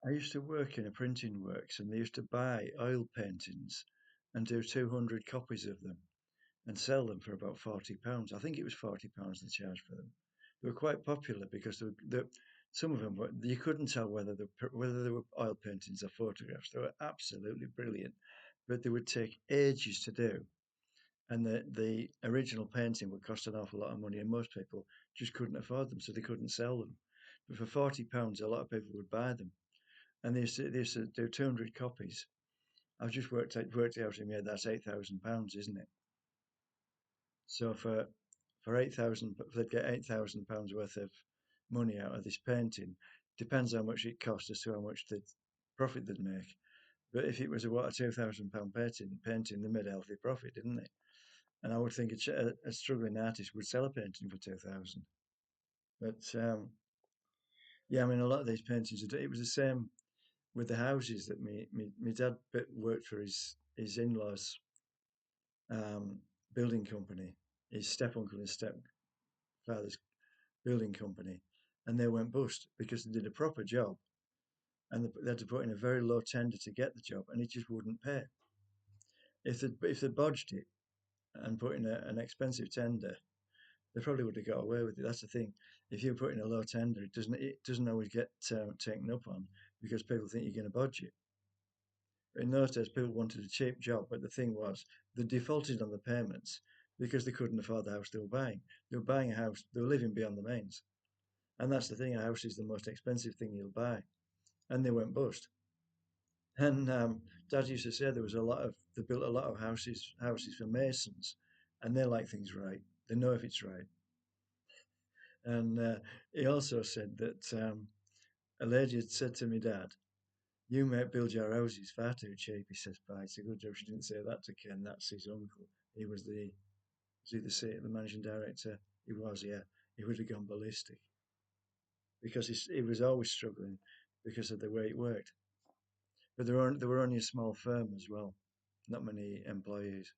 I used to work in a printing works and they used to buy oil paintings and do 200 copies of them and sell them for about £40. I think it was £40 they charged for them. They were quite popular because some of them you couldn't tell whether they were oil paintings or photographs. They were absolutely brilliant, but they would take ages to do. And the original painting would cost an awful lot of money, and most people just couldn't afford them, so they couldn't sell them. But for £40, a lot of people would buy them, and they used to do 200 copies. I've just worked it out in my head. That's £8,000, isn't it? So for 8,000, if they'd get £8,000 worth of money out of this painting, depends how much it cost as to how much the profit they'd make. But if it was a £2,000 painting, they made a healthy profit, didn't they? And I would think a struggling artist would sell a painting for 2,000. But yeah, I mean, a lot of these paintings, it was the same with the houses that me dad worked for his in-laws um, building company, his step uncle and stepfather's building company, and they went bust because they did a proper job and they had to put in a very low tender to get the job, and it just wouldn't pay. If they bodged it and put in an expensive tender, they probably would have got away with it. That's the thing. If you put in a low tender, it doesn't always get taken up on because people think you're going to bodge it. In those days, people wanted a cheap job, but the thing was, they defaulted on the payments because they couldn't afford the house they were buying. They were buying a house, they were living beyond the means. And that's the thing, a house is the most expensive thing you'll buy. And they went bust. And Dad used to say they built a lot of houses for masons, and they like things right. They know if it's right. And he also said that a lady had said to me dad, "You mate build your houses far too cheap." He says, "But it's a good job she didn't say that to Ken. That's his uncle. He was he the managing director? He was, yeah. He would have gone ballistic because he was always struggling because of the way it worked. But they were only a small firm as well, not many employees.